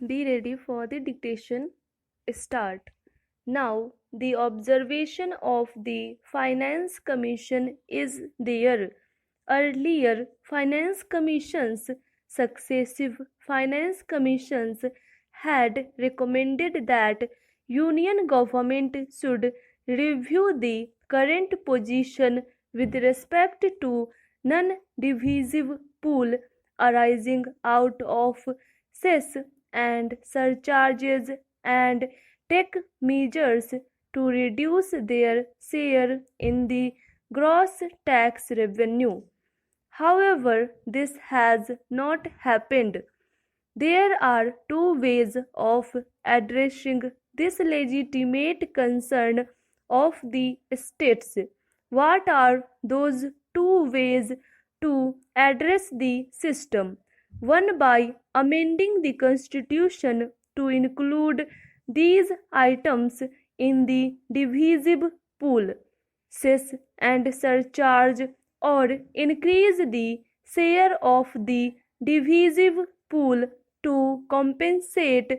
Be ready for the dictation. Start. Now, the observation of the Finance Commission is there. Earlier Finance Commissions, successive Finance Commissions had recommended that Union government should review the current position with respect to non-divisive pool arising out of cess and surcharges and take measures to reduce their share in the gross tax revenue. However, this has not happened. There are two ways of addressing this legitimate concern of the states. What are those two ways to address the system? One, by amending the Constitution to include these items in the divisible pool, cess and surcharge, or increase the share of the divisive pool to compensate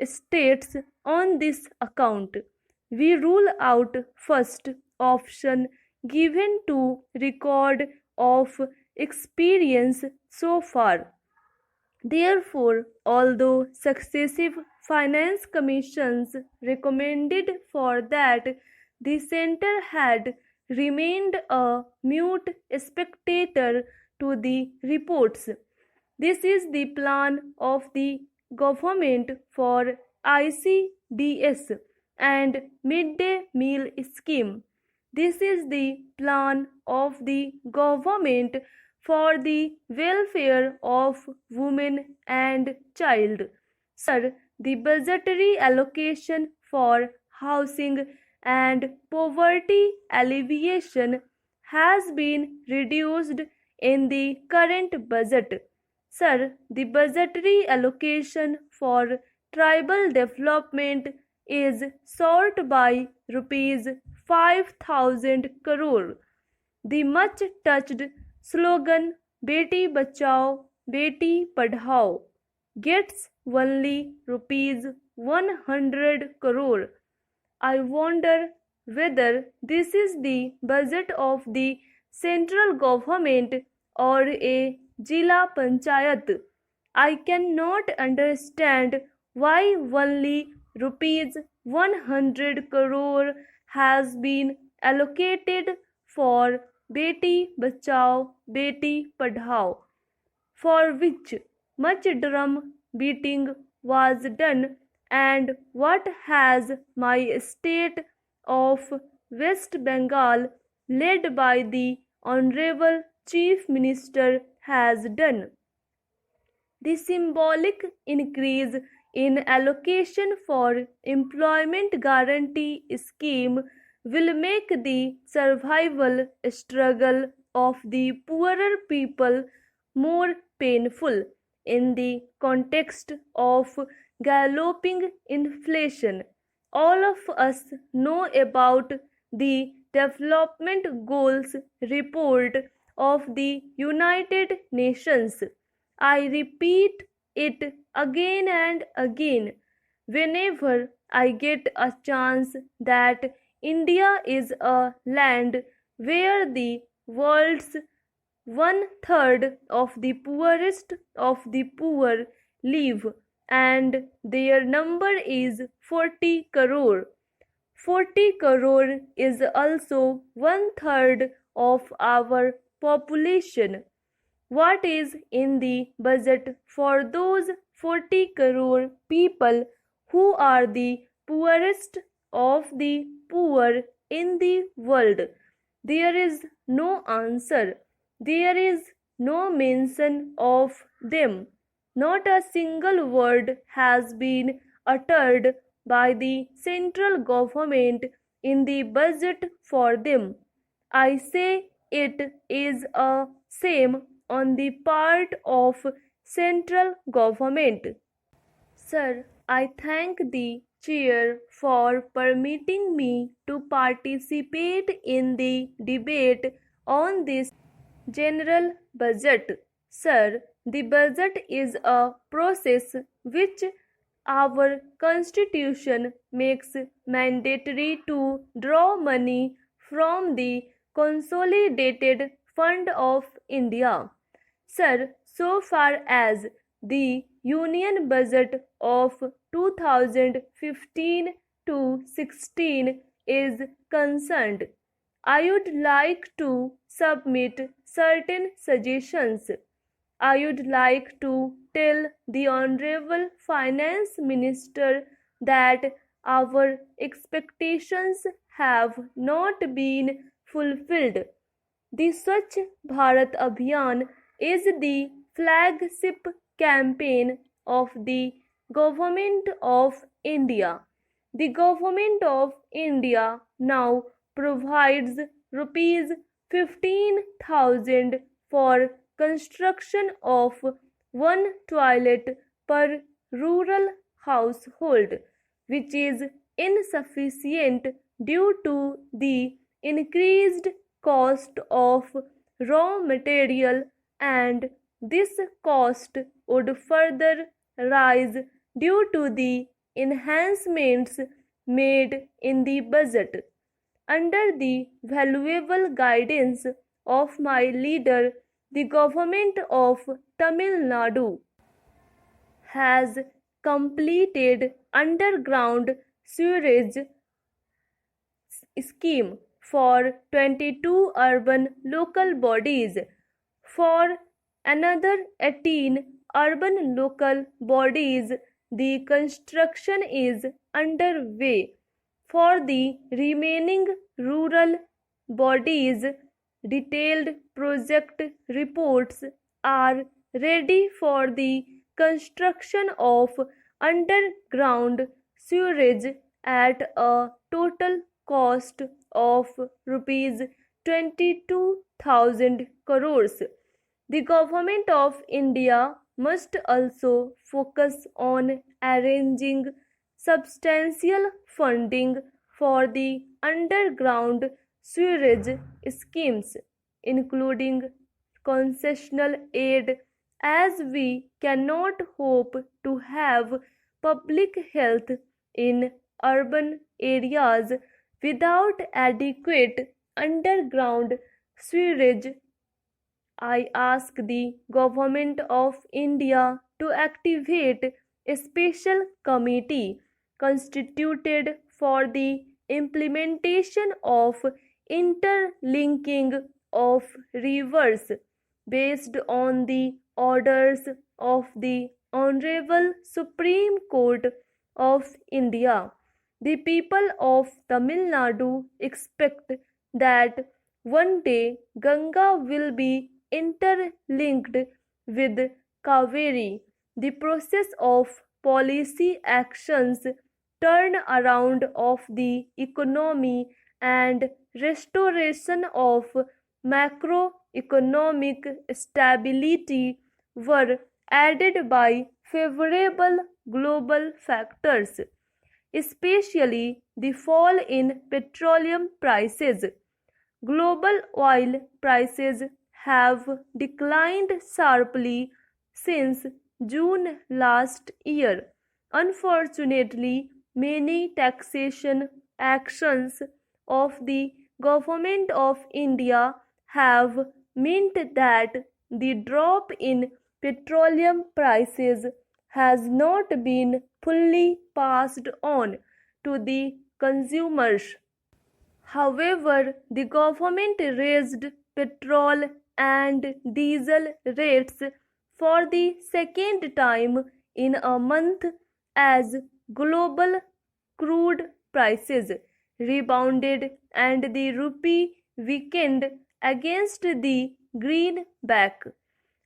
states on this account. We rule out first option given to record of experience so far. Therefore, although successive finance commissions recommended for that, the centre had remained a mute spectator to the reports. This is the plan of the government for ICDS and midday meal scheme. This is the plan of the government for the welfare of women and child. Sir, the budgetary allocation for housing and poverty alleviation has been reduced in the current budget. Sir, the budgetary allocation for tribal development is sought by rupees 5,000 crore. The much touched slogan Beti Bachao, Beti Padhao gets only rupees 100 crore. I wonder whether this is the budget of the central government or a Jila Panchayat. I cannot understand why only rupees 100 crore has been allocated for Beti Bachao, Beti Padhao, for which much drum beating was done, and what has my state of West Bengal, led by the Honorable Chief Minister, has done. The symbolic increase in allocation for employment guarantee scheme will make the survival struggle of the poorer people more painful in the context of galloping inflation. All of us know about the Development Goals report of the United Nations. I repeat it again and again whenever I get a chance that India is a land where the world's 1/3 of the poorest of the poor live, and their number is 40 crore. 40 crore is also 1/3 of our population. What is in the budget for those 40 crore people who are the poorest of the poor in the world? There is no answer. There is no mention of them. Not a single word has been uttered by the central government in the budget for them. I say it is a shame on the part of central government. Sir, I thank the chair for permitting me to participate in the debate on this general budget. Sir, the budget is a process which Our constitution makes mandatory to draw money from the Consolidated Fund of India. Sir, so far as the Union Budget of 2015 to 16 is concerned, I would like to submit certain suggestions. I would like to tell the Honorable Finance Minister that our expectations have not been fulfilled. The Swachh Bharat Abhiyan is the flagship campaign of the Government of India. The Government of India now provides rupees 15,000 for construction of one toilet per rural household, which is insufficient due to the increased cost of raw material, and this cost would further rise due to the enhancements made in the budget. Under the valuable guidance of my leader, the Government of Tamil Nadu has completed underground sewerage scheme for 22 urban local bodies. For another 18 urban local bodies, the construction is underway. For the remaining rural bodies, detailed project reports are ready for the construction of underground sewerage at a total cost of rupees 22,000 crores. The Government of India must also focus on arranging substantial funding for the underground sewerage schemes, including concessional aid, as we cannot hope to have public health in urban areas without adequate underground sewerage. I ask the Government of India to activate a special committee constituted for the implementation of interlinking of rivers based on the orders of the Honorable Supreme Court of India. The people of Tamil Nadu expect that one day Ganga will be interlinked with Kaveri. The process of policy actions, turn around of the economy, and restoration of macroeconomic stability were aided by favorable global factors, especially the fall in petroleum prices. Global oil prices have declined sharply since June last year. Unfortunately, many taxation actions of the Government of India have meant that the drop in petroleum prices has not been fully passed on to the consumers. However, the government raised petrol and diesel rates for the second time in a month as global crude prices rebounded and the rupee weakened against the greenback.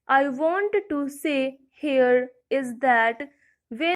I want to say here is that when